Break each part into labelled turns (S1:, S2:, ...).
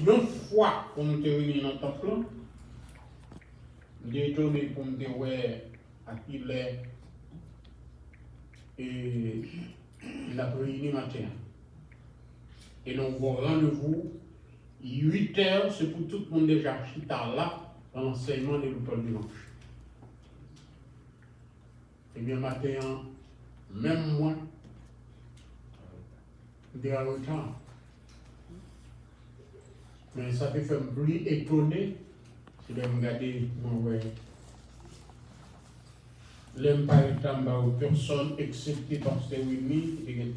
S1: deux fois pour nous réunir dans le temple, j'ai étonné pour me dire ouais, à qui il est, et il a réuni matin. Et nous avons rendez-vous 8 heures, c'est pour tout le monde déjà chita là, dans l'enseignement de l'école dimanche. Et bien matin, même moi, je suis en retard. Mais ça te fait plus étonné si je regarde mon ouais. L'aime pas être personne excepté par ces Winnie qui est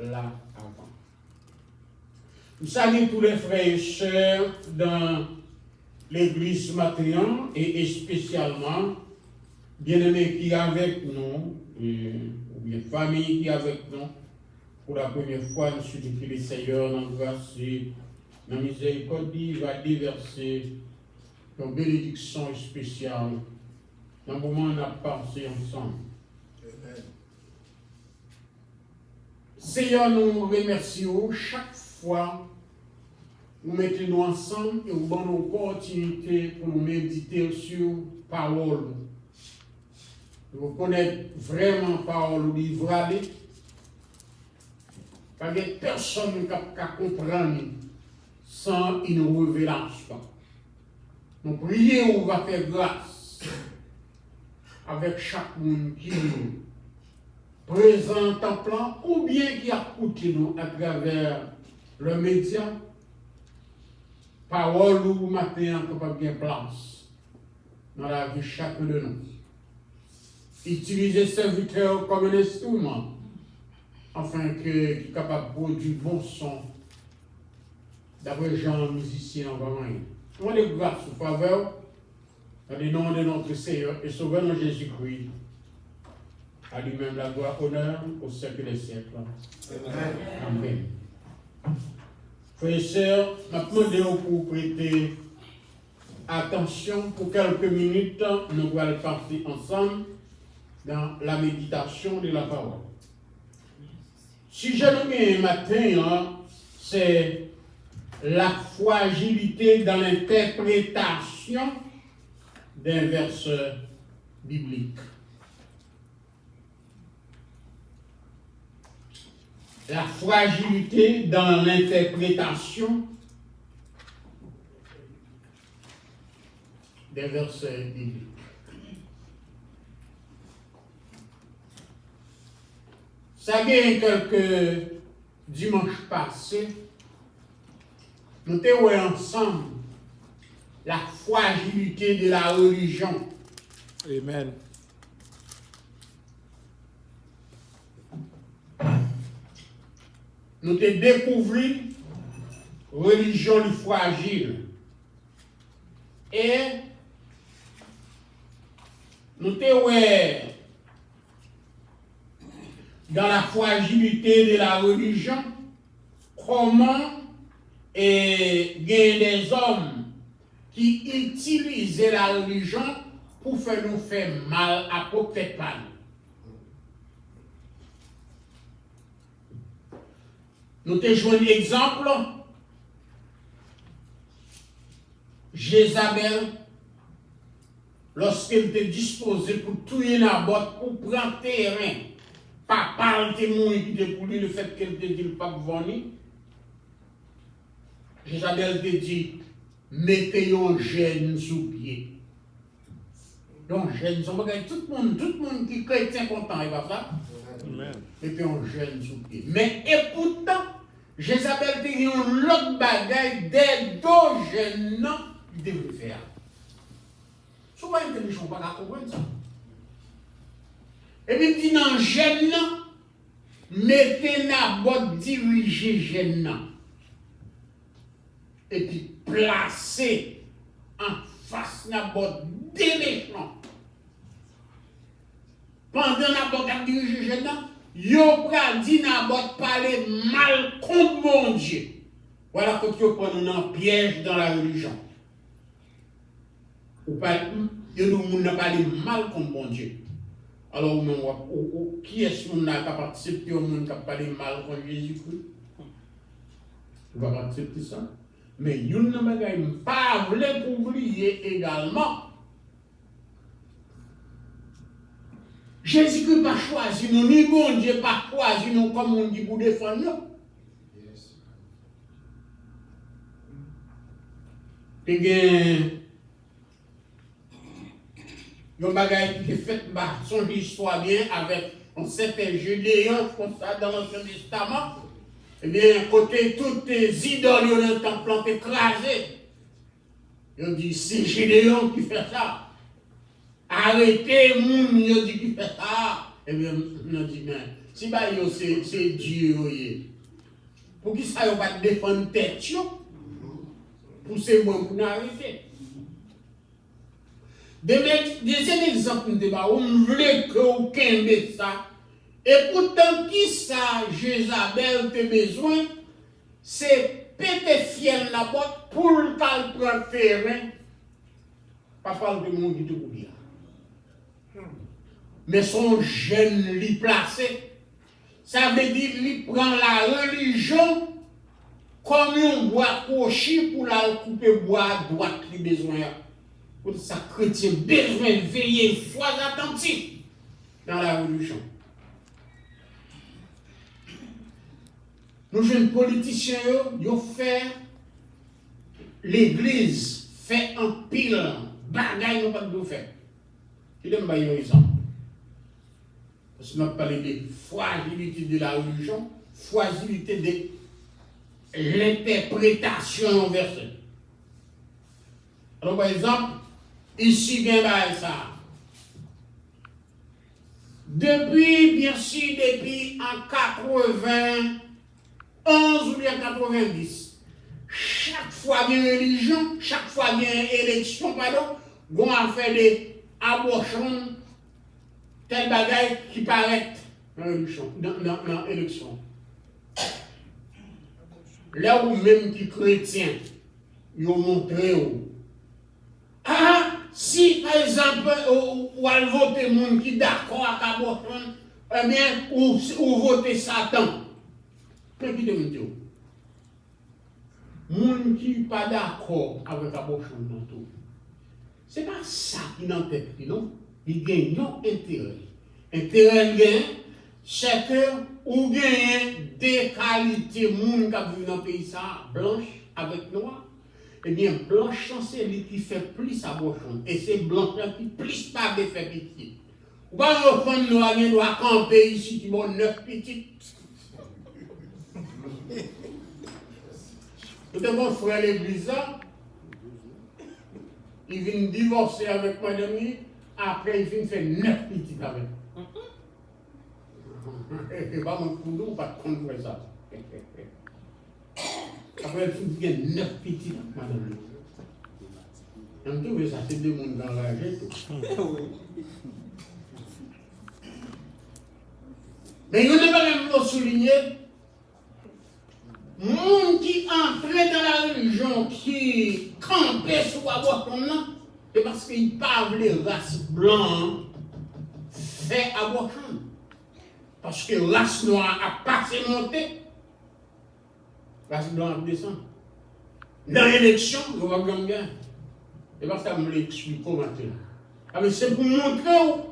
S1: là avant. Nous saluons tous les frères et sœurs dans l'église Matrian et spécialement bien-aimés qui sont avec nous, ou bien famille qui est avec nous. Pour la première fois, nous sommes depuis le Seigneur, dans grâce et dans la miséricorde, il va déverser une bénédiction spéciale. Dans le moment où on a passé ensemble. Seigneur, nous remercions chaque fois nous mettons-nous ensemble et nous donnons une opportunité pour nous méditer sur la parole. Nous connaître vraiment la parole livrée. Parce que personne ne peut comprendre sans une révélation. Nous prions, on va faire grâce avec chaque monde qui nous présente en plan ou bien qui a écouté nous à travers le média. Parole ou matin capable bien place dans la vie de chacun de nous. Utiliser serviteur comme un instrument afin qu'il soit capable de produire bon son d'après Jean, musicien en vraiment. On est grâce au faveur dans le nom de notre Seigneur et Sauveur Jésus-Christ. À lui-même la gloire, honneur au siècle des siècles. Amen. Frères et sœurs, maintenant pour prêter attention pour quelques minutes, nous allons partir ensemble dans la méditation de la parole. Si je le mets un matin, c'est la fragilité dans l'interprétation d'un verset biblique. La fragilité dans l'interprétation des versets bibliques. Ça vient quelques dimanches passés, nous avons ensemble la fragilité de la religion.
S2: Amen.
S1: Nous avons découvert la religion fragile. Et nous avons dans la fragilité de la religion, comment il y a des hommes qui utilisent la religion pour faire nous faire mal à propre mal. Nous te joué un exemple. Jézabel, lorsqu'elle était disposée pour tuer Naboth, pour prendre terrain, papa le témoin qui était pour lui le fait qu'elle te dit le pape venir. Jézabel te dit, mettez un gène sous pied. Donc, gène, tout le monde qui est chrétien content, il va faire. Mettez un gène sous pied. Mais, et pourtant, Jézabel te dit un autre bagaille des deux gènes qui devait faire. Souvent, ils ne sont pas à comprendre ça. Et puis, il dit dans gène, mettez Naboth diriger gène. Et puis, placez en face Naboth des méchants. Pendant Naboth a dirigé gène, yo pral dit Naboth parler mal contre mon Dieu. Voilà quand yo prend un piège dans la religion. Ou pas, yo n'a parlé mal contre mon Dieu. Alors, qui est-ce qu'on a participé au monde qui a parlé mal contre Jésus-Christ? Tu vas accepter ça? Mais il y a une chose pas voulu pour oublier également. Jésus-Christ n'a pas choisi nous, ni bon Dieu n'a pas choisi nous comme on dit pour défendre nous. Il y a un bagage qui est fait, son histoire bien avec un certain Gédéon, comme ça dans l'Ancien Testament. Eh bien, côté toutes les idoles dans le temple ont écrasé. Il dit, c'est Gédéon qui fait ça. Arrêtez, moun, il dit qui fait ça. Eh bien, on dit, mais si c'est Dieu, pour qui ça, on va défendre tête, pour ces mots pour nous arrêter. Deuxième exemple, on voulait qu'aucun de ça. Et pourtant, qui ça, Jézabel, te besoin, c'est péter fiel la botte pour le prendre terrain. Pas parler de monde qui te bien. Mais son jeune lui placé, ça veut dire qu'il prend la religion comme un bois cochi pour la couper bois à droite qui besoin. Pour ça, chrétien besoin de veiller, sois attentif dans la religion. Nous jeunes politiciens, ils ont fait l'église, fait un pile, bagaille, nous pas de faire. Je donne un exemple. Parce que nous parlons de fragilité de la religion, fragilité de l'interprétation verset. Alors, par exemple, ici, bien ça. Depuis en 91 ou bien 90, chaque fois qu'il y a religion, chaque fois qu'il y a élection, pardon, on a fait des abortions, tel bagaille qui paraît dans l'élection. Là où même qui chrétien, ils ont montré. Ah, si par exemple, ou à voter monde qui est d'accord avec l'abortion, eh bien, ou voter Satan. Qu'est-ce qui te dit? Monde qui n'est pas d'accord avec l'abortion dans tout. Ce n'est pas ça qui n'entête, non? Il gagne un intérêt. Intérêt, c'est que ou gagne des qualités monde qui vivent dans le pays blanche avec noir. Eh bien, blanche c'est lui qui fait plus abortion. Et c'est blanche qui plus pas de faire pitié. Ou pas reprendre noir, il doit camper ici qui bon 9 petites. Tout mon frère l'église, il vient divorcer avec madame, après il vient faire 9 petites avec. Et pas mon coup pas de compte pour ça. Après il vient 9 petites avec madame. On trouve ça, c'est deux mondes enragés. Mais il ne va pas souligner. Monde qui entrait dans la religion, qui campait sur l'avortement, c'est parce qu'il parle les races blanches fait avortement. Parce que la race noire a passé monté, la race blanche descend. Dans l'élection, on va bien. Et parce que je me l'explique comment c'est pour montrer que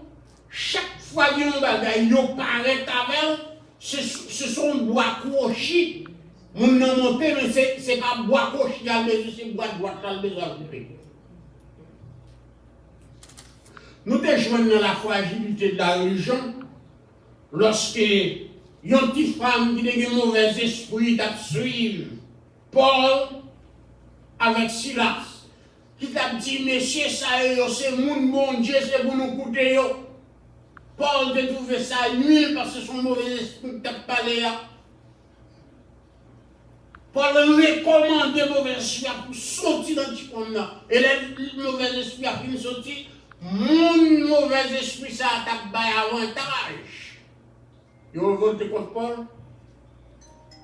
S1: chaque fois qu'il y a un bagage, il paraît avec, ce sont bois crochis. Mon nom monté, mais ce n'est pas bois gauche, c'est bois droite, qui a coupé. Nous déjouons dans la fragilité de la religion, lorsque il y a une petite femme qui a un mauvais esprit d'absuivre Paul avec Silas, qui t'a dit, messieurs, ça c'est mon bon Dieu, c'est pour nous coûter. Paul a trouvé ça nul parce que son mauvais esprit t'a parlé là. Paul recommande le mauvais esprit pour sortir dans ce monde. Et le mauvais esprit a fini de sortir. Mon mauvais esprit, ça a avantage. Ils ont voté contre Paul.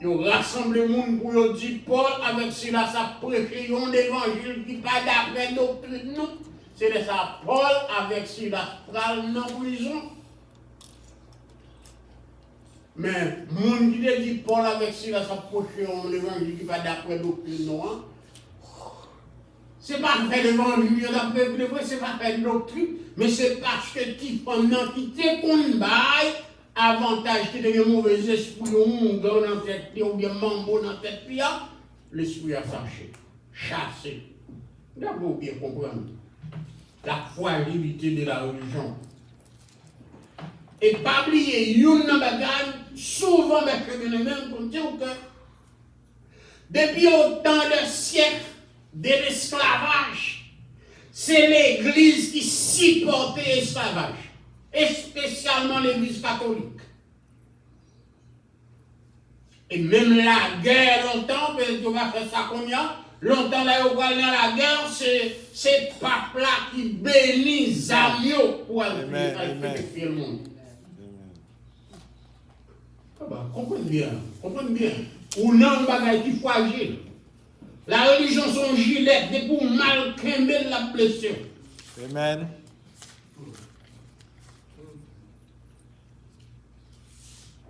S1: Ils ont rassemblé le monde pour dire Paul, avec cela, ça prêche un évangile qui n'est pas d'après doctrine. C'est de ça, Paul, avec cela, pral dans la prison. Mais, monde qui dit Paul avec cela, ça prêche un évangile qui n'est pas d'après doctrine. Ce n'est pas faire l'évangile, ce n'est pas faire doctrine, mais c'est parce que qui pendant qui te combat, avantage qui te mauvais esprit ou dans la tête, ou bien mambo dans la tête, l'esprit a chassé. D'abord bien comprendre la fragilité de la religion. Et pas oublier, une bagage, souvent, comme Dieu au cœur. Depuis autant de siècles de l'esclavage, c'est l'Église qui supportait l'esclavage, et spécialement l'Église catholique. Et même la guerre, longtemps, on va faire ça combien? Longtemps, là, on va dans la guerre, c'est peuple-là qui bénit Zamio pour faire le monde. Comprenez bien. Ou non, bagaille qui fragile. La religion, son gilet, c'est pour mal cramer la blessure.
S2: Amen.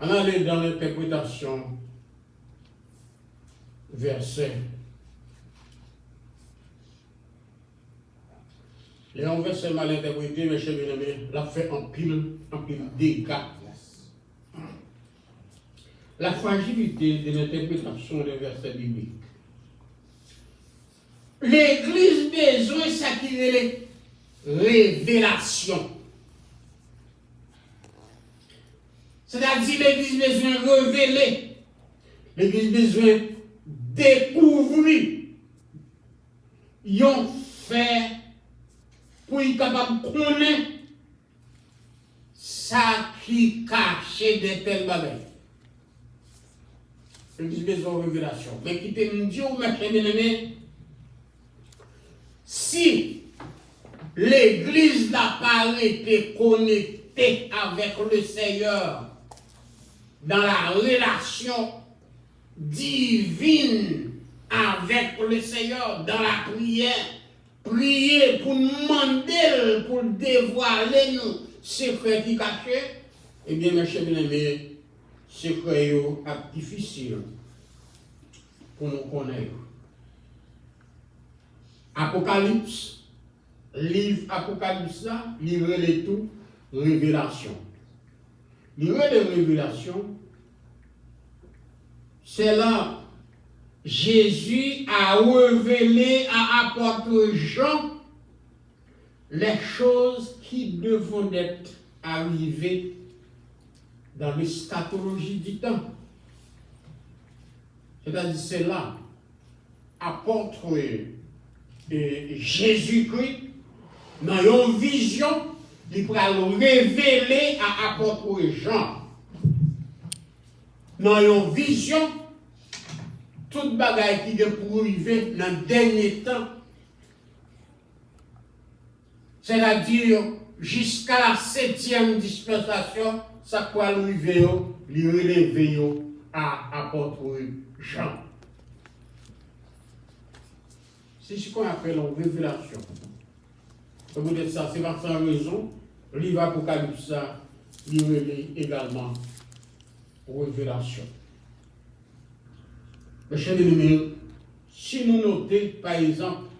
S1: On allait dans l'interprétation verset. Les versets mal interprétés, mes chers bien-aimés, l'a fait en pile dégâts. La fragilité de l'interprétation des versets bibliques. L'Église besoin s'acquérir les révélations. C'est-à-dire l'Église besoin révéler. L'Église besoin découvrir. Ils ont fait pour être capable de connaître ça qui caché de tels bagages. L'Église besoin de révélation. Mais qui te me dit, mes bien-aimés, si l'Église n'a pas été connectée avec le Seigneur dans la relation divine avec le Seigneur, dans la prière, prier pour nous demander, pour dévoiler nous secrets qui cachés, eh bien, mes chers bien-aimés, secrets est difficile pour nous connaître. Apocalypse, livre Apocalypse là, livre les tout, révélation. Livre les révélations, c'est là Jésus a révélé à apôtre Jean les choses qui devront être arrivées dans l'eschatologie du temps. C'est-à-dire, c'est là, apôtre Jésus-Christ, dans une vision, il pourra le révéler à apôtre Jean. Dans une vision, toute bagaille qui est pour arriver dans le dernier temps, c'est-à-dire jusqu'à la 7e dispensation, ça peut arriver, lui relever à apôtre Jean. C'est ce qu'on appelle une révélation. Comme vous dites ça, c'est pas sans raison, le livre Apocalypse, il relève également révélation. Mes chers amis, si nous notons par exemple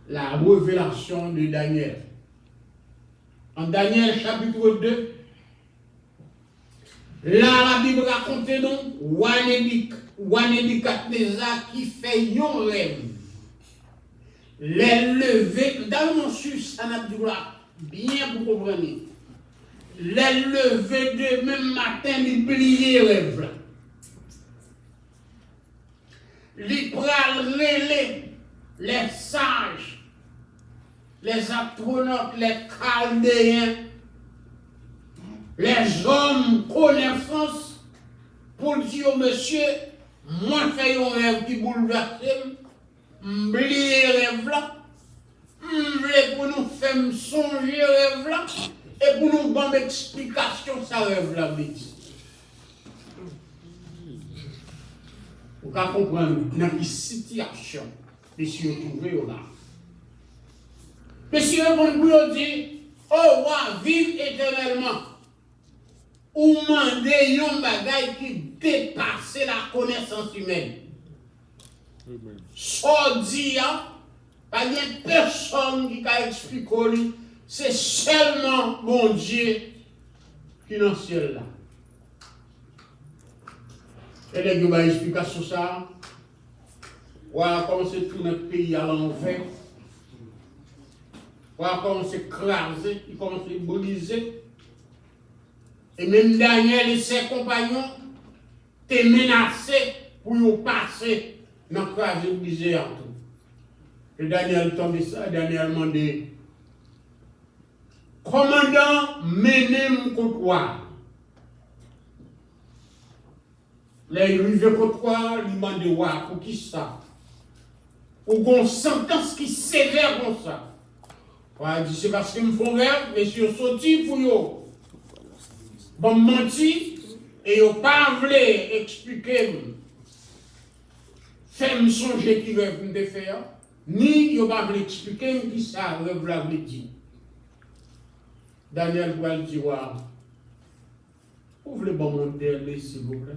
S1: la révélation de Daniel, en Daniel chapitre 2, là la Bible raconte donc Nebuchadnezzar qui fait un rêve. Les levées, dans mon sus, on a dit bien pour comprendre. Les levées de même matin, ils plient le rêve. Ils prennent les sages, les astronautes, les chaldéens, les hommes connaissance pour dire monsieur, moi fais un rêve qui bouleverse, m'oublier rêve là, m'oublier pour nous faire songer rêve là, et pour nous donner une explication ça rêve là. Vous pouvez comprendre dans quelle situation monsieur trouvé là. Monsieur vous dit, oh roi, vive éternellement. Ou mandez un bagage qui dépasse la connaissance humaine. Sordia, Pas de personne qui a expliqué, c'est seulement mon Dieu qui est dans le ciel là. Et les gens expliquent sur ça. Voilà comment c'est tout notre pays à l'envers. Voilà comment c'est écrasé, il commence à briser. Et même Daniel et ses compagnons étaient menacés pour y passer dans le crasé brisé en tout. Et Daniel tombe ça, Daniel m'a dit, commandant, menez-moi contre. Les arrivés contre toi, ils m'ont dit, pour qui ça? Ou une sentence qui sévère comme ça. Ouais, dit, c'est parce qu'ils me font rêve, mais si ils sont sortis pour eux. Bon, menti, et ils n'ont pas voulu expliquer, faire me songer qui veut me faire, ni ils n'ont pas voulu expliquer qui ça veut dire. Daniel va le dire, ouvrez le bon monde d'elle, s'il vous plaît.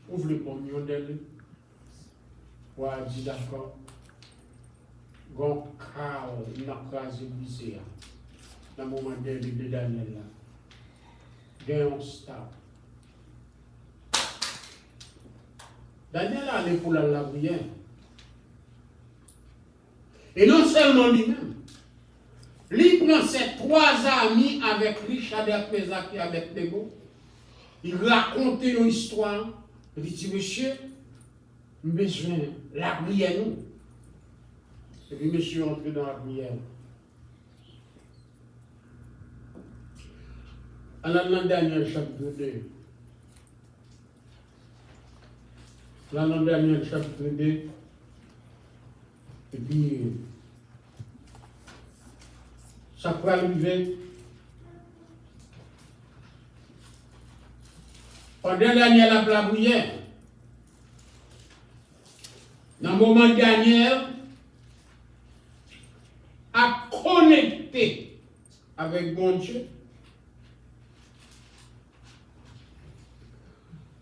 S1: Ouvrez le bon monde d'elle. Ouais, dit d'accord. Gon car il n'a pas évisé. Dans le moment de Daniel là. Gagne un stade. Daniel allait pour la prière. Et non seulement lui-même. Il prend ses 3 amis avec lui, Shadrach, Meshach et Abednego. Il raconte une histoire. Il dit, monsieur, besoin la prière nous. Et puis monsieur entre dans la prière. Alors dans Daniel chapitre 2. Là dans Daniel chapitre 2. Et puis ça peut arriver. Pendant Daniel a la prière. Dans le moment Daniel a connecté avec bon Dieu.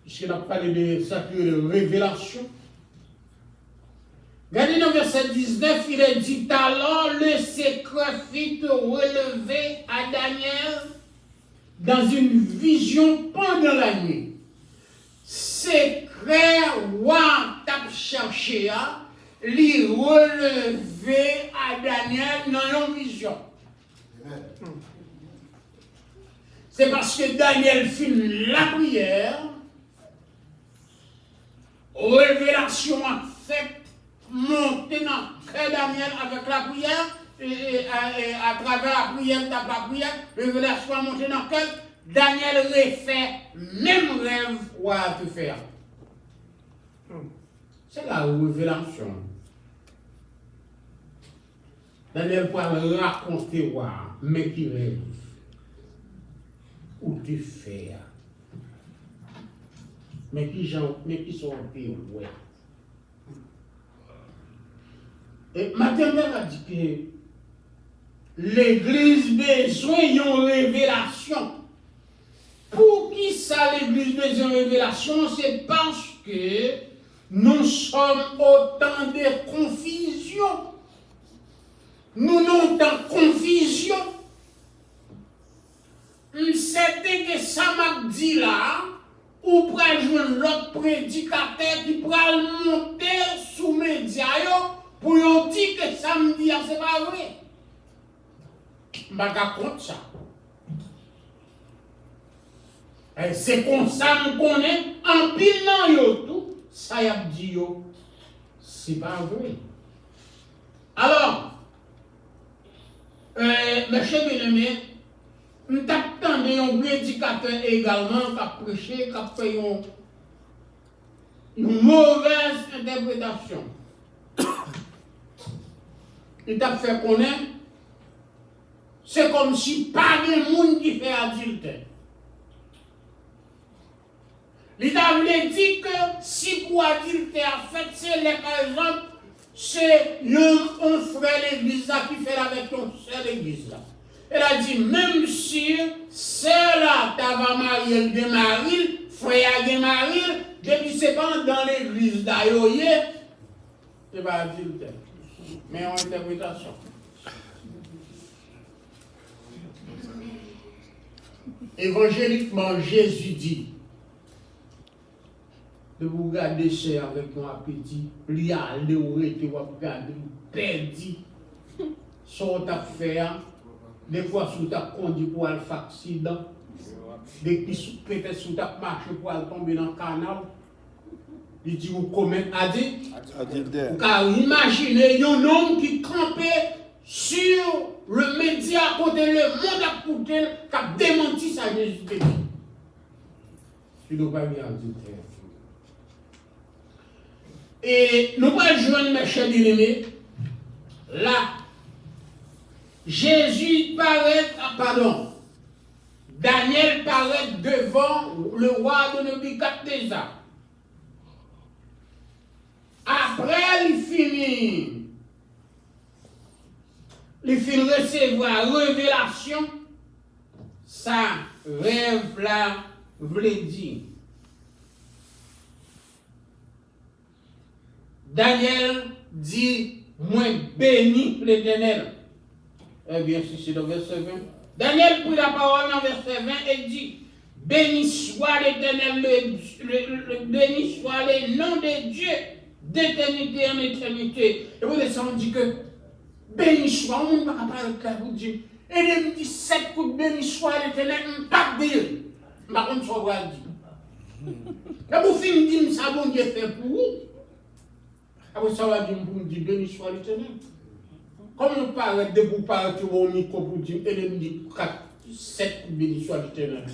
S1: Puisqu'il a parlé de sacrée révélation. Regardez dans verset 19, il est dit, alors le secret fit relever à Daniel dans une vision pendant la nuit. Secret, roi t'a cherché à lui relever à Daniel dans une vision. C'est parce que Daniel finit la prière, révélation a fait monter dans le cœur Daniel avec la prière, et à travers la prière, révélation a monté dans le cœur. Daniel refait même rêve à te faire. C'est la révélation. Daniel peut raconter mais qui rêve ou te faire. Mais qui sont ouais. Et Maternelle a dit que l'Église besoin d'une révélation. Pour qui ça l'Église besoin d'une révélation? C'est parce que nous sommes autant de confusion. Nous n'avons pas de confusion. C'est que ça m'a dit là, ou pour jouer l'autre prédicateur qui pourra monter sous les médias pour dire que ça me dit, c'est pas vrai. Je ne vais pas contre ça. C'est comme ça que je connais, en pile dans yo tout, ça y a dit yo, c'est pas vrai. Alors, mes chers bien-aimés, nous t'attendons un prédicateur également qui a prêché, qui a fait une mauvaise interprétation. Il t'a fait connaître, c'est comme si pas de monde qui fait adultère. Il t'a dit que si pour adultère fait, c'est par exemple, c'est un frère l'église qui fait avec ton seul l'église là. Elle a dit, même si celle-là t'avait marié de mari, frère de mari, depuis c'est pas dans l'église d'ailleurs, Ce n'est pas adultère, mais en interprétation. Évangéliquement, Jésus dit de vous garder ça avec mon appétit, lui aller ou rester ou regarder, perdu. Son t'a fait, des fois sous t'a conduit pour aller faire accident, depuis peut-être sous t'a marché pour aller tomber dans le canal. Il dit vous commettez adultère. Vous pouvez imaginer un homme qui campait sur le média à côté le monde à côté qui a démenti sa Jésus-Christ. Il ne doit pas bien adultère. Et nous allons joindre mes chers bien-aimés. Là, Jésus paraît, Daniel paraît devant le roi de Nebuchadnezzar. Après, il finit recevoir révélation, ça rêve là, voulait dire. Daniel dit, moi béni l'Éternel. Eh bien, si c'est dans le verset 20. Daniel prit la parole dans le verset 20 et dit, béni soit l'Éternel, béni soit le nom de Dieu d'éternité en éternité. Et vous laissez, on dit que béni soit, on ne va pas parler de vous dire. Et il me dit 7 coups, béni soit l'Éternel, on ne pas dire. Par contre, ça va dire. Et vous finissez, ça bon Dieu fait pour vous. Après ça va dire pour me dire béni soit l'Éternel. Comme on parle de vous parler sur mon micro pour dire, et il me dit 7 béni soit l'Éternel.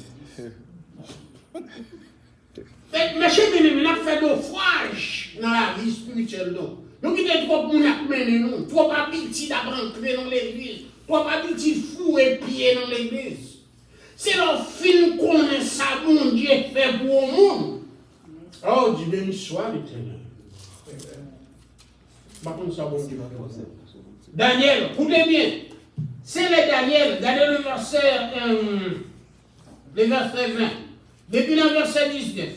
S1: Mais chez nous, on a fait naufrage dans la vie spirituelle. Nous avons trop de gens qui mener nous, trop habitués d'entrer dans l'église, trop habitués de fouer pieds dans l'église. C'est leur film qu'on a ça, mon Dieu, fait pour le monde. Oh, Dieu béni soit l'Éternel. Par contre, ça, bon Dieu. Daniel, écoutez bien. C'est le Daniel, regardez le verset 20. Depuis le verset 19.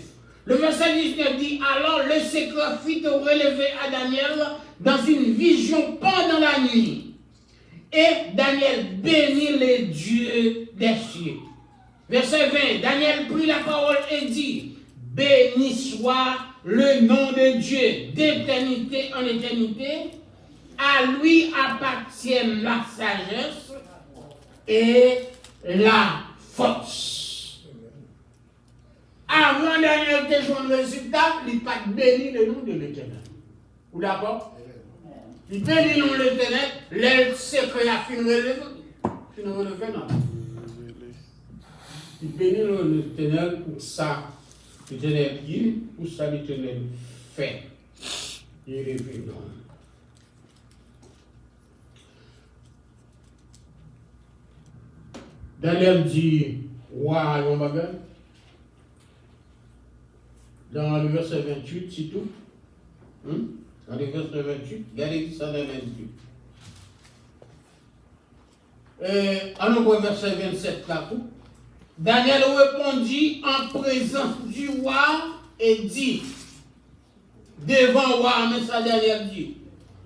S1: Le verset 19 dit, alors le secret fut relevé à Daniel dans une vision pendant la nuit. Et Daniel bénit les dieux des cieux. Verset 20, Daniel prit la parole et dit, béni soit le nom de Dieu d'éternité en éternité. À lui appartiennent la sagesse et la force. Avant Daniel de jouer le résultat, il n'a pas béni le nom de l'Éternel. Vous d'accord? Il bénit le nom de l'Éternel, le secret a fini relevé. Il bénit le nom de l'Éternel pour ça. L'Éternel dit, pour ça l'Éternel fait. Il révèle. Daniel dit, roi, on va bien. Dans le verset 28, c'est tout. Dans le verset 28, regardez ça dans le 28. En le verset 27, là, Daniel répondit en présence du roi et dit, devant le roi, mais ça Daniel dit,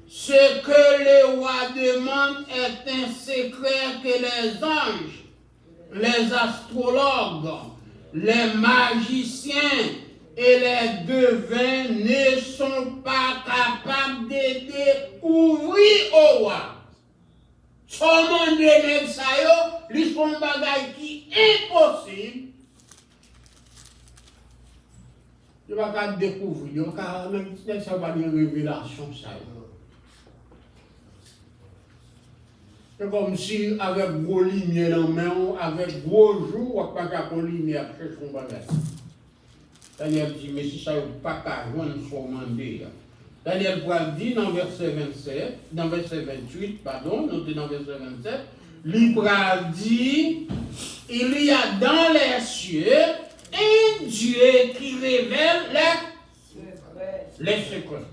S1: ce que le roi demande est un secret que les anges, les astrologues, les magiciens et les devins ne sont pas capables de découvrir au roi. Seulement des nègres ça yo, ils font un bagage qui est impossible. Il va pas découvrir, il va pas une révélation ça yo. C'est comme si avec gros lumière dans la main, avec gros jour, on ne peut pas qu'on lumière chercher son bagage. Daniel dit, mais si ça n'est pas qu'à joindre son mandat. Daniel dit dans verset 27, dans verset 28, pardon, notez dans verset 27, l'Ibra dit, il y a dans les cieux un Dieu qui révèle les secrets.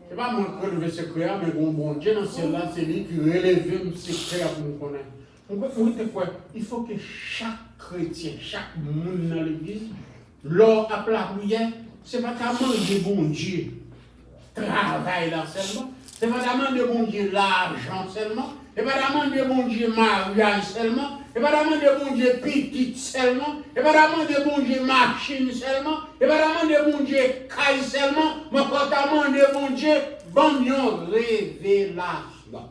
S1: Ce n'est pas moi qui relève les secrets, mais bon Dieu dans celle-là, c'est lui qui relève les secrets pour nous connaître. Il faut que chaque chrétien, chaque monde dans l'église, lors après la prière, ce n'est pas qu'à manger bon Dieu. travail là seulement. C'est pas demander bon Dieu l'argent seulement. C'est pas demander bon Dieu mariage seulement. C'est pas demander bon Dieu petit seulement. C'est pas demander bon Dieu machine seulement. C'est pas demander bon Dieu caille seulement. Mais quand demander bon Dieu, bon Dieu révélation.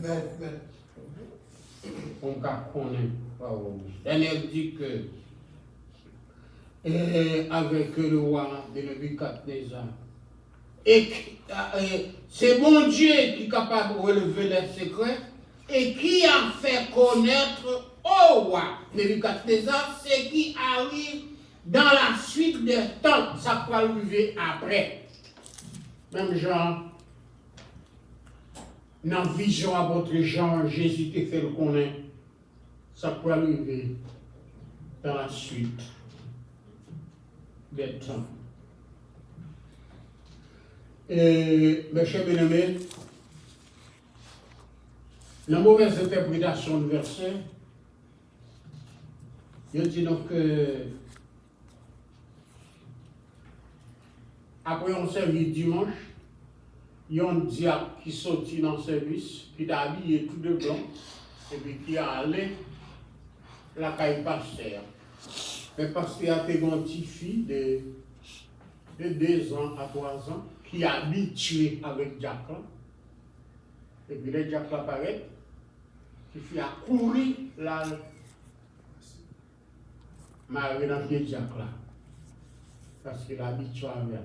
S2: Amen.
S1: On connaît. Elle dit que avec le roi de Nebuchadnezzar, et c'est bon Dieu qui est capable de relever les secrets et qui a fait connaître au roi Nebuchadnezzar ce qui arrive dans la suite des temps. Ça peut arriver après. Même Jean, dans la vision à votre Jean, Jésus te fait le connaître. Ça peut arriver dans la suite des temps. Et, mes chers bien-aimés, la mauvaise interprétation du verset, il dit donc que après on servit dimanche, il y a un diable qui sortit dans le service, qui est habillé tout de blanc, et puis qui est allé la caille pasteur. Mais pasteur a été une petite fille de 2 ans à 3 ans, qui est habitué avec Jack là. Et puis le Jack apparaît, qui fait à courir là, Marie dans le Jack là. Parce qu'il est habitué avec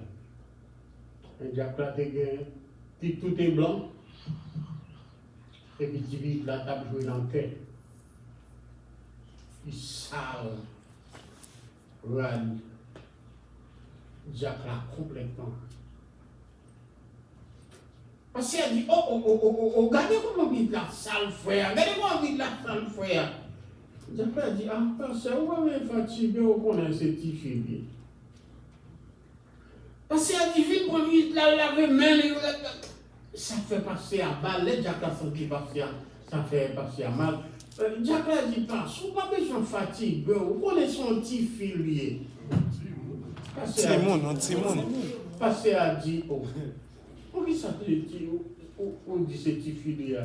S1: elle. Le Jack là, tout est blanc. Et puis tu vis la table jouée dans le cœur. Il sale. Jack là complètement. Parce qu'elle dit, regardez comment vit la salle frère, regardez comment vit la salle frère. Jack là dit, parce que vous avez fatigué, vous connaissez cette fille. Parce qu'elle dit, vite pour vite la laver main, ça fait passer à mal, les Jack là senti passer, ça fait passer à mal. Jack là dit, parce que vous n'avez pas besoin de fatigue, vous connaissez son petit filier.
S3: Timon.
S1: Parce qu'elle dit, pourquoi ça te dit, on dit ce petit filier?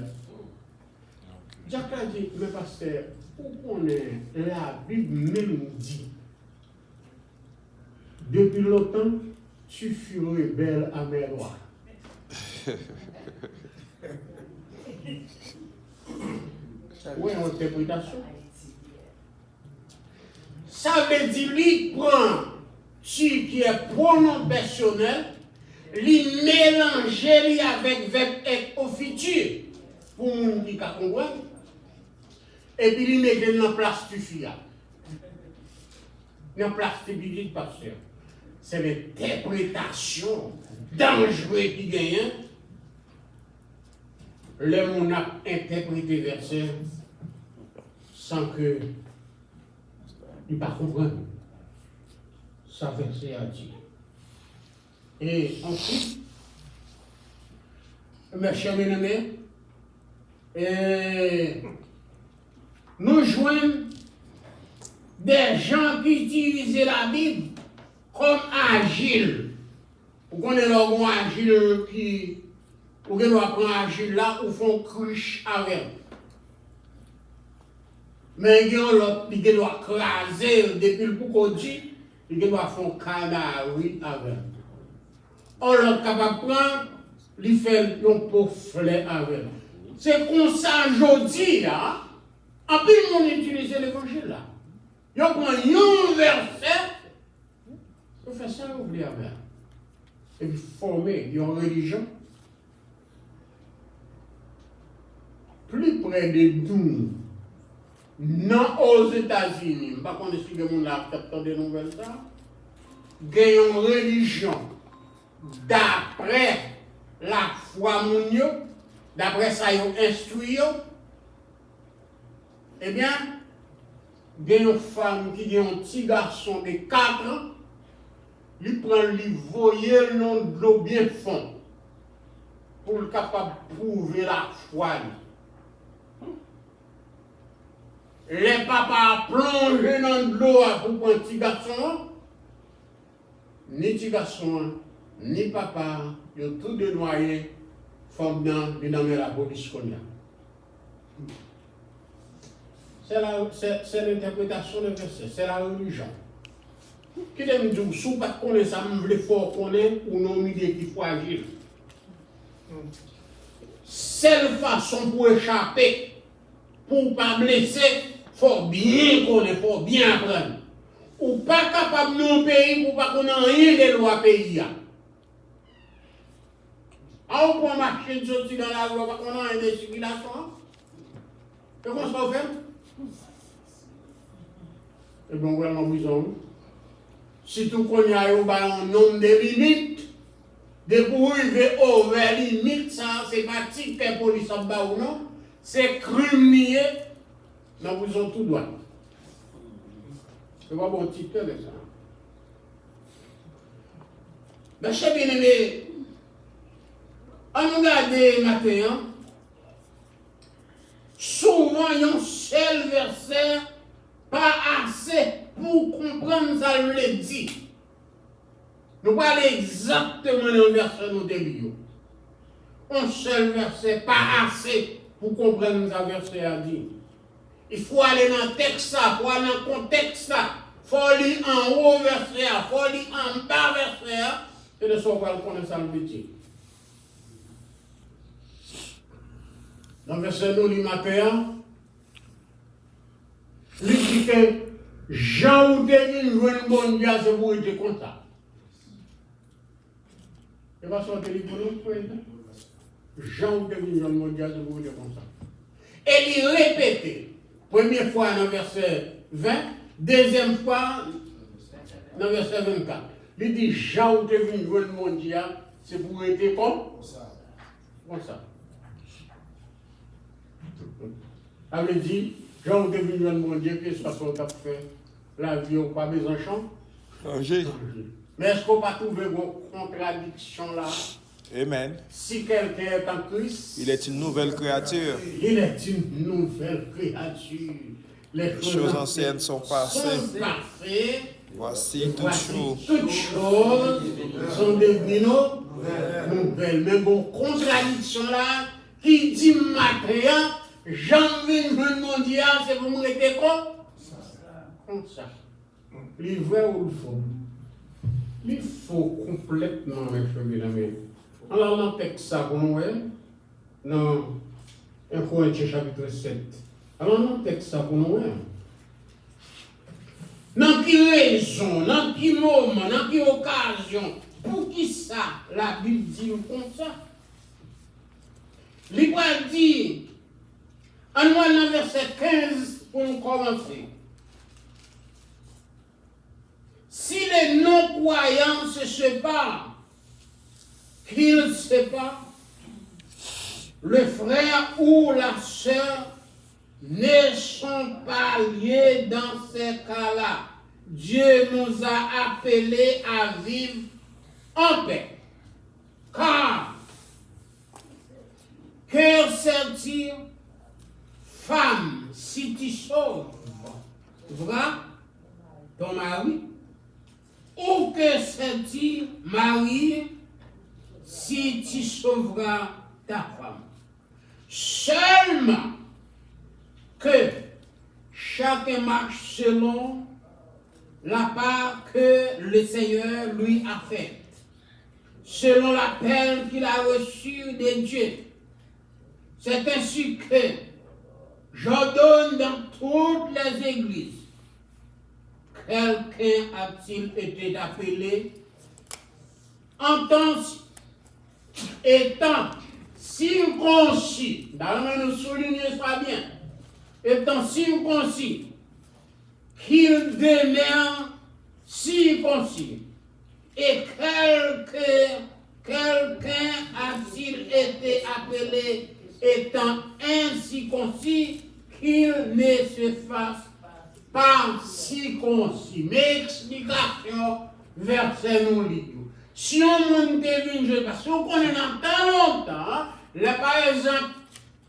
S1: Jack a dit, mais pasteur, on est, la Bible même dit, depuis longtemps, tu fus rebelle à mes lois. Oui, interprétation. Ça veut dire, lui prend, tu qui est pronom personnel, lui mélanger avec verbe au futur, pour moun qui ka comprendre, et puis lui mettre dans place du fia. Dans place du biblique pasteur. C'est l'interprétation dangereuse qui gagne. Le monde a interprété verset sans que il ne pas comprendre. Ça verset a dit. Et ensuite, mes chers bien-aimés, nous joignons des gens qui utilisent la Bible comme agile. Vous connaissez le mot agile qui, vous pouvez prendre agile là, ou font cruche avec. Mais il y a l'autre qui doit craser depuis le Boukoudi, il doit faire canari avec. On est capable de prendre, il fait un pauvre avec. C'est comme ça aujourd'hui, hein? En plus, on utilise l'évangile là. Il prend un verset, on fait ça, on oublie avec. Et puis former une religion plus près de nous, non aux États-Unis, je ne sais pas si le monde a accepté des nouvelles ça, il y a une religion d'après la foi mounio, d'après ça ils ont instruit, eh bien, il y a une femme qui a un petit garçon de 4 ans, il prend lui voyer le nom de l'eau bien fond pour être capable de prouver la foi. Les papas plongent dans de l'eau pour prendre un petit garçon, ni petit garçon, ni papa, ils ont tous deux noyés, forment dans la police qu'on a. C'est l'interprétation du verset, c'est la religion. Qui te dit, si vous ne connaissez pas ça, vous voulez fort connaître ou non, idée qui faut agir. Seule façon pour échapper, pour ne pas blesser, il faut bien connaître, il faut bien apprendre. Ou pas capable de nos pays pour ne pas connaître rien des lois pays. On peut marcher sortir dans la loi, on a une circulation. Comment ça va faire? Et bien, vraiment, besoin. Si tout qu'on y a un nombre de limites, de pour arriver aux limites, ça, c'est pas ticket police en bas ou non, c'est criminel, nous vous ont tout droit. C'est pas bon ticket de ça. Mais chers bien-aimés, on regarde maintenant, souvent, il y a un seul verset, pas assez pour comprendre ça le dit. Nous parlons exactement dans le verset nous délions. Un seul verset, pas assez pour comprendre ça verset a dit. Il faut aller dans le texte, il faut aller dans le contexte, il faut lire en haut verset, il faut lire en bas verset, et de sorte qu'on connaît ça le dit. Dans le verset nous lit matin, il dit que Jean ou devine jouer le bon Dieu, c'est pour être comme ça. Et pas sortir pour nous, Jean ou devine jouer le bon Dieu, c'est pour être comme ça. Et il répète, première fois dans le verset 20, deuxième fois dans le verset 24. Il dit Jean ou devine jouer le bon Dieu, c'est pour être comme ça. Comme ça. Ça veut dire, Jean ou devine jouer le bon Dieu, qu'est-ce qu'on a fait? La vie ou pas besoin de changer. Mais est-ce qu'on va trouver une contradiction là?
S3: Amen.
S1: Si quelqu'un est en Christ,
S3: il est une nouvelle créature.
S1: Il est une nouvelle créature. Les
S3: choses anciennes sont passées. Voici toutes choses.
S1: Toutes choses sont devenues nouvelles. Mais bon, contradiction là, qui dit matin, Jean-Vin mondial, c'est pour me rester comme ça. Il vrai ou il faux? Il faut complètement, mes frères et amis. Alors, dans le texte, ça, pour nous, dans 1 Corinthiens chapitre 7. Alors, dans le texte, ça, pour nous, dans quelle raison, dans quel moment, dans quelle occasion, pour qui ça, la Bible dit comme ça? Il va dire, en le verset 15, pour nous commencer. Si les non-croyants se séparent, qu'ils se séparent, le frère ou la sœur ne sont pas liés dans ces cas-là. Dieu nous a appelés à vivre en paix. Car, que sentir femme si tu sauves, ton mari? Ou que sentir mari si tu sauveras ta femme? Seulement que chacun marche selon la part que le Seigneur lui a faite, selon l'appel qu'il a reçu de Dieu. C'est ainsi que j'ordonne dans toutes les églises. Quelqu'un a-t-il été appelé en temps étant circoncis, d'ailleurs nous soulignons ça bien, étant circoncis, qu'il demeure circoncis, et quelqu'un a-t-il été appelé étant incirconcis, qu'il ne se fasse pas circoncis. Mais explication, verset nous lit. Si on monte devine, parce qu'on connaît dans tant longtemps, là par exemple,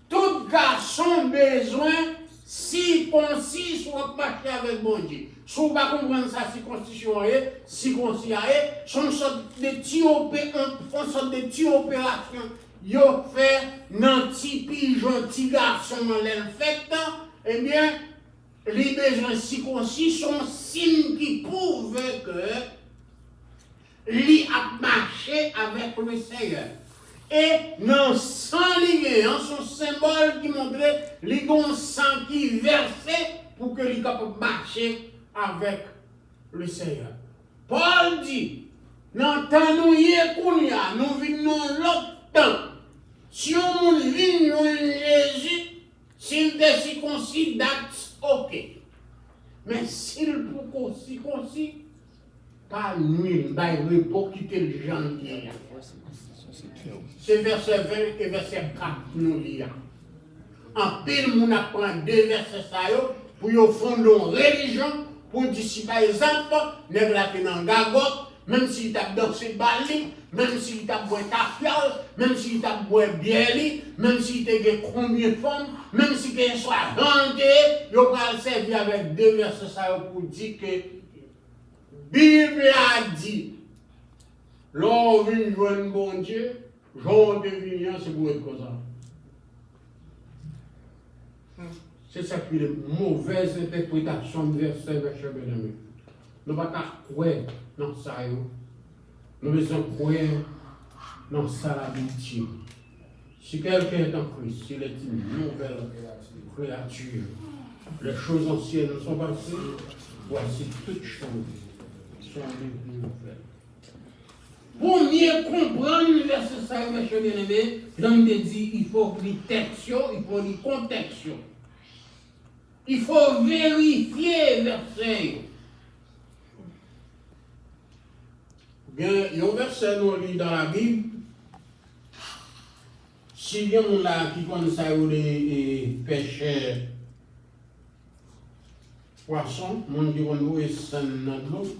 S1: tout garçon besoin circoncis soit marcher avec bon Dieu. Si vous ne comprenez pas ça, circoncision, sont une sorte de petite opération. Ils ont fait un petit pigeon, petit garçon, eh bien, les besoins circoncis sont signes qui prouvent que lui a marché avec le Seigneur. Et dans sang lié, son symbole qui montrait les bons sang qui versait pour que lui capable marcher avec le Seigneur. Paul dit, dans le temps nous y est, nous vivons l'autre temps. Si on vit Jésus, s'il est circoncis, that's ok. Mais s'il est circoncis, pas nuit, il repos quitter le gens qui est là. C'est verset 20 et verset 4 nous lisons. En pile, nous apprenons deux versets pour fonder une religion, pour dire par exemple, nèg la dans gagot, même s'il t'a dansé bali, même s'il t'a boit tafial, même s'il t'a boit bieli, même s'il t'a combien de femmes, même s'il t'a soit renté, il va servir avec deux versets pour dire que Bible a dit, l'on vient jouer bon Dieu, Jean devient c'est pour être comme ça. C'est ça qui est une mauvaise interprétation de verset bien-aimé. Nous ne pouvons pas croire dans ça. Nous devons croire dans ça l'habitude. Si quelqu'un est en Christ, il est une nouvelle créature. Les choses anciennes sont passées, voici toutes choses sont devenues nouvelles. Pour mieux comprendre le verset 5, mes chers bien-aimés, l'homme te dit il faut lire texte, il faut lire contexte. Il faut vérifier verset. Bien, il y a un verset nous lit dans la Bible. Si il y a un là qui connaît ça, les pêcheurs poissons, mon Dieu, on est sans dans l'eau.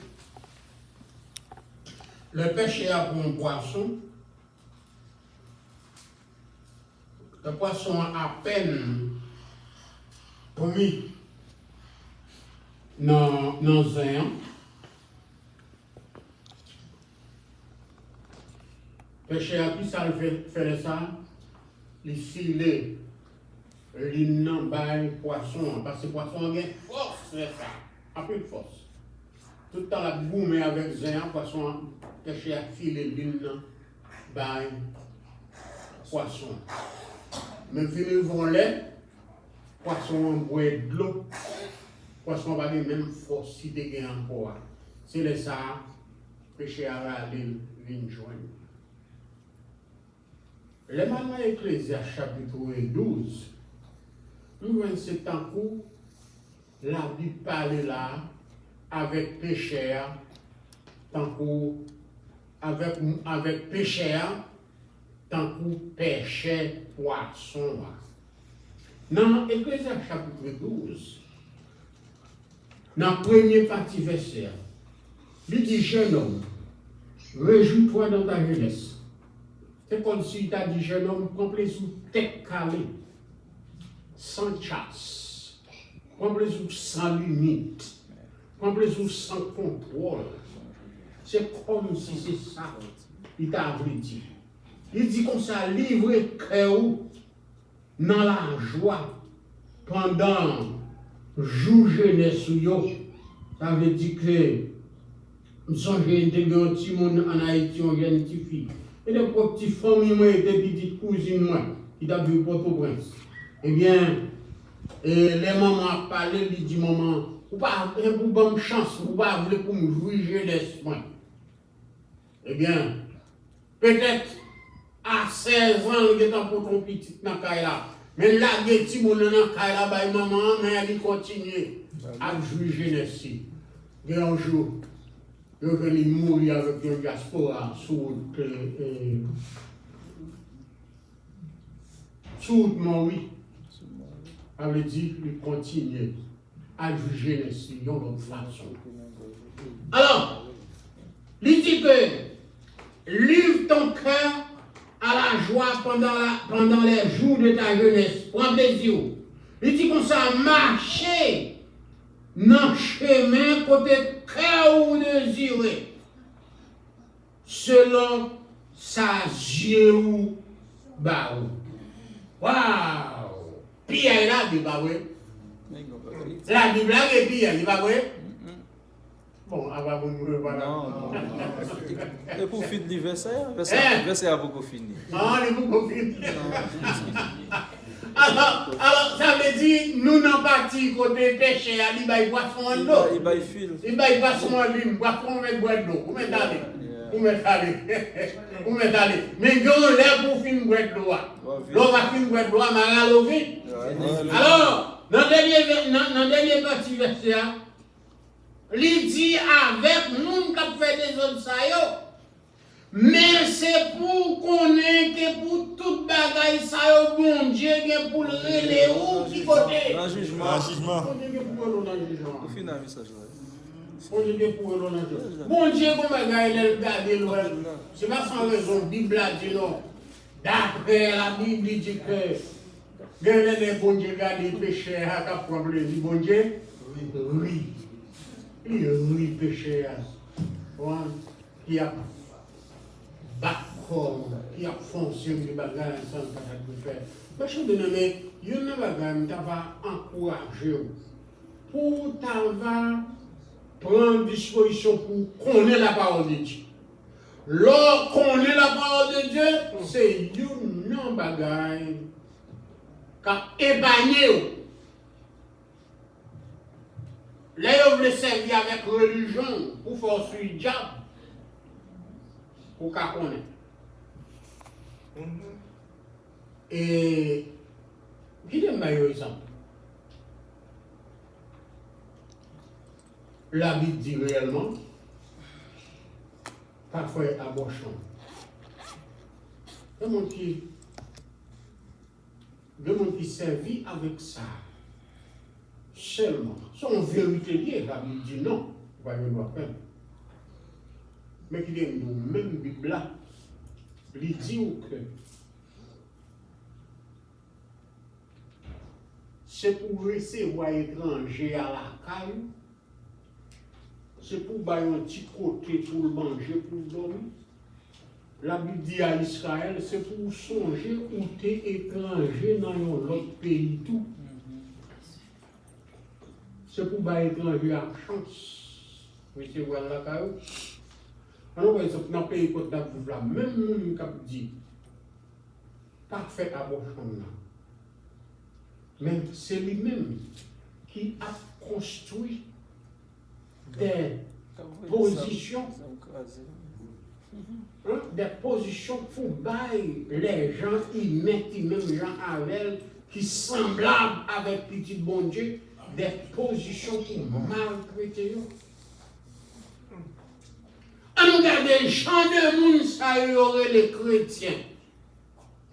S1: Le pêcheur pour un poisson. Le poisson à peine mis dans un. Pêcheur qui ça fait ça, il filet, il n'en baille poisson, parce que le poisson a une force, c'est ça, un peu de force. Tout le temps la boum avec un poisson, pêcheur filet, il n'en baille poisson. Même si ils vont lait, poisson boit de l'eau, poisson va avoir même force si tu as encore. C'est le ça, pêcheur à aller joindre. Les mamans Ecclésias chapitre 12, nous voyons c'est en cours, la Bible parle là avec pécheur, tant qu'au avec pécheur, tant qu'au péché poisson. Dans Ecclésias chapitre 12, dans la première partie verset, il dit jeune homme, réjouis-toi dans ta jeunesse. C'est comme si tu as dit, jeune homme, complet sous tête calée, sans chasse, complet sous sans limite, complet sous sans contrôle. C'est comme si c'est ça, il t'a dit. Il dit comme ça, livre cœur dans la joie pendant jour jeunesse. Ça veut dire que nous sommes un petit monde en Haïti, on jeune petite fille. Et les petites familles, moi, et des petites cousines, moi, qui t'a vu Port-au-Prince. Eh bien, les mamans parlé, ils disent, maman, vous pas une chance, vous pas pour me jouir jeunesse, moi. Eh bien, peut-être à 16 ans, il est en pour ton petit dans là. Mais là, il y a des petits gens dans là, maman, mais elle continue à jouir jeunesse. Et un jour, je vais mourir avec un diaspora sous mon oui. Ça veut dire qu'il continue à juger les sillons de l'autre façon. Alors, il dit que livre ton cœur à la joie pendant les jours de ta jeunesse. Prends plaisir. Il dit qu'on s'est marché dans le chemin côté cœur ou désiré, selon sa yeux ou barou. Waouh! Pia la Bible, pas vrai? La Bible est pia, pas vrai? Bon, avant vous ne voilà.
S3: Non. Et pour finir le verset a beaucoup fini.
S1: Ah, il est beaucoup fini. Alors, ça veut dire, nous n'avons pas dit côté péché, il va y boisson en l'eau.
S3: Il va y fil.
S1: Il va y boisson en l'eau, boisson mettre boire d'eau. Vous mettez allez. Vous mettez allez. Vous mettez allez. Mais quand l'air pour finir boire de l'eau, l'eau va finir boire de l'eau, mais elle a vite. Alors, dans le dernier partie verset, il dit avec nous qui fait des autres saillots. Mais c'est pour qu'on ait que pour toute bagaille saillots, bon Dieu, pour le relais ou qui côté.
S3: Dans le jugement.
S1: Bon Dieu, pour le jugement.
S3: Au final, ça joue.
S1: Bon Dieu, pour le jugement. Bon Dieu, pour bagaille, il regarde l'ouest. C'est pas sans raison, la Bible a dit non. D'après la Bible, il dit que les bon Dieu regarde les péchés à cap problème. Bon Dieu, oui. Oui, péché, qui a bakon, qui a foncé de bagages sans capable de faire. Mais je te dis, il y a un bagage qui va encourager pour prendre disposition pour connaître la parole de Dieu. Lorsqu'on connaît la parole de Dieu, c'est un bagage qui a épargné. Là, vous voulez servir avec religion pour faire suivre le diable. Pour qu'on connaisse. Et, qui est le meilleur exemple? La Bible dit réellement, parfois abortion. Le monde qui servit avec ça. Seulement, son vérité liée, la Bible dit non, il va y avoir peine. Mais qu'il est nous, même Bible là, il dit que c'est pour recevoir étranger à la caille, c'est pour bailler un petit côté pour le manger, pour le dormir. La Bible dit à Israël, c'est pour songer où tu es étranger dans l'autre pays tout. C'est pour bailler étranger à chance. Monsieur, voilà la caille. Alors, par exemple, dans le pays Côte d'Ivoire, même nous qui dit, parfait abortion là. Mais c'est lui-même qui a construit des positions, des positions pour bailler les gens, ils mettent même gens avec, qui semblables avec petit bon Dieu, des positions pour maltraiter. On regarde les gens de monde, ça y aurait les chrétiens.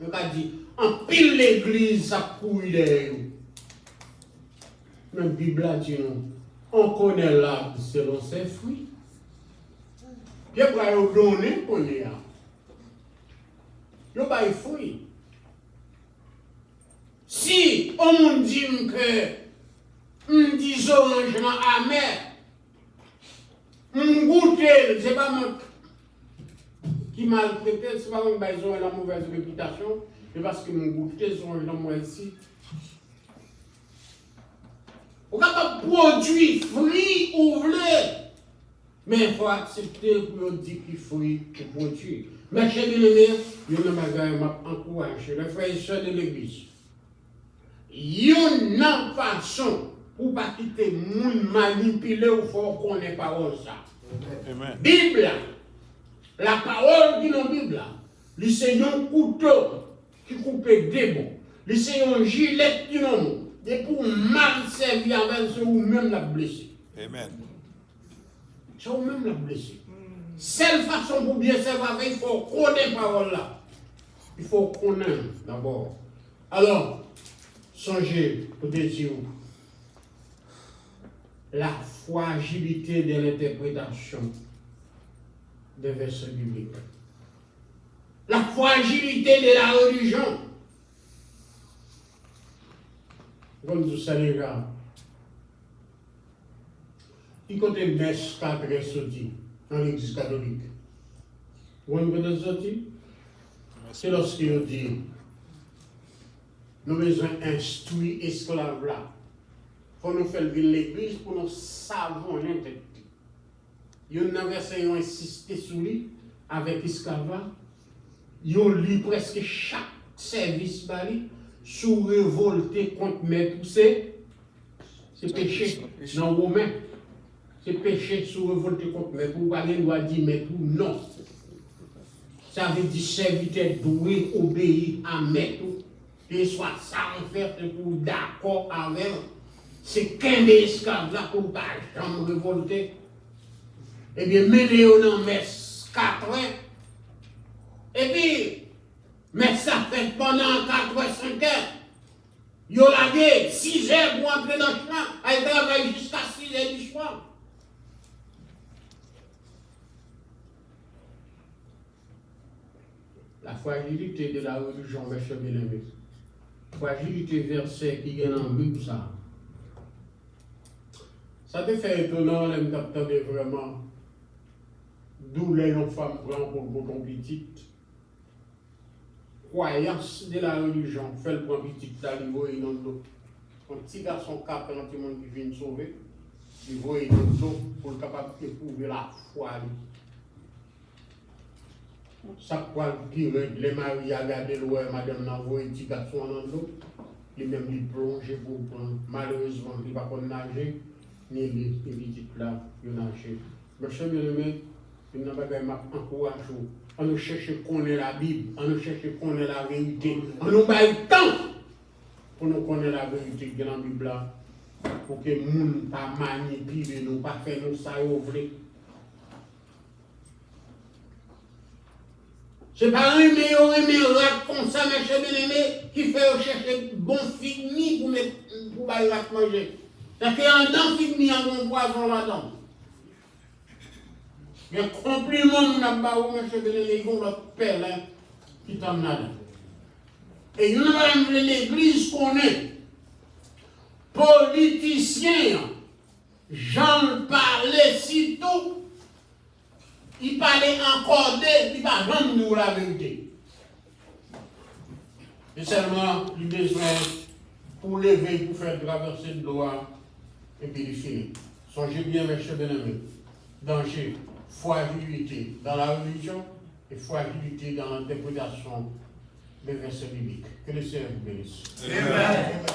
S1: On va dire, en pile l'église, ça couille d'ailleurs. La Bible a dit, on connaît l'arbre selon ses fruits. Puis on va lui donner pour les arbres. Il va y fruits. Si on me dit que des orangements amers, goûter, c'est pas moi qui maltraité, c'est pas moi qui ai la mauvaise réputation, c'est parce que mon goûter sont moi ici. On va pas produire fruits ou voulez, mais il faut accepter pour dire qu'il faut produire. Mais chez les amis, il y a un magasin qui m'a encouragé, les frères et sœurs de l'église. Il y a une façon pour ne pas quitter le monde manipulé ou faut qu'on ait parole ça.
S3: Amen.
S1: Bible, la parole qui est dans la Bible, c'est un couteau qui coupe des bons, c'est un gilet qui est dans le et pour mal servir avec ce ou même la blessé.
S3: Amen.
S1: C'est ou même la blessé. Seule façon pour bien servir avec, il faut connaître la parole là. Il faut connaître d'abord. Alors, songez pour dire la fragilité de l'interprétation des versets bibliques. La fragilité de la religion. Comme vous savez déjà, qui côté messe 4 est sorti dans l'église catholique. Vous comprenez ce sorti? C'est lorsqu'il dit, nous avons besoin d'instruire esclaves là. Il faut nous faire vivre l'église pour nous savons l'intérêt. Il y a un verset qui a insisté sur lui avec esclaves. Il y a lu presque chaque service bali sous révolté contre maître. C'est péché dans Romain. C'est péché sous révolté contre maître. Vous ne doit dire maître non. Ça veut dire serviteur doué obéir à maître. Et soit ça en fait pour d'accord avec. C'est qu'un des esclaves là pour ne pas jamais révolter. Eh bien, mettez-vous dans messe 4 ans. Et puis, mais ça fait pendant 4 ou 5 heures. Ils ont lagué 6 heures pour entrer dans le champ. Ils travaillent jusqu'à 6 heures du soir. La fragilité de la religion, mes chers bien-aimés. Fragilité verset qui est dans la Bible, ça. Ça te fait étonnant, les capteurs vraiment. D'où les femmes prennent pour ton petit. Croyance de la religion, fait le point petit d'Alivo et non l'eau. Un petit garçon cap, un petit monde qui vient sauver, il voit dans l'eau pour le capable d'éprouver la foi. Ça quoi qui les maris à garder l'eau, madame n'a voyé un petit garçon dans l'eau, il même il plonge pour prendre. Malheureusement, il ne va pas nager, ni les petites là, il nage. Monsieur bien-aimé, il n'a pas encouragé. On nous cherche qu'on ait la Bible, on nous cherche qu'on ait la vérité. On nous bat le temps pour nous connaître la vérité de la Bible là, pour que les gens ne pas manipuler nous, pas faire nous ça ouvrir. C'est pas un meilleur comme ça, mes chers bien-aimés, qui fait chercher bon figni pour mettre pour manger. C'est qu'il y a un dent figni en bon poison là-dedans. Il y a un compliment qui n'a pas eu, monsieur Bénédicte, notre père qui t'en a. Et nous avons l'église qu'on est. Politicien, j'en parlais si tout. Il parlait encore d'eux, il ne va jamais nous la vérité. Et seulement, il besoin pour lever, pour faire traverser le doigt, et puis il finit. Songez bien, monsieur Bénédicte, danger. Fragilité dans la religion et fragilité dans l'interprétation des versets bibliques. Que le Seigneur vous bénisse. Amen.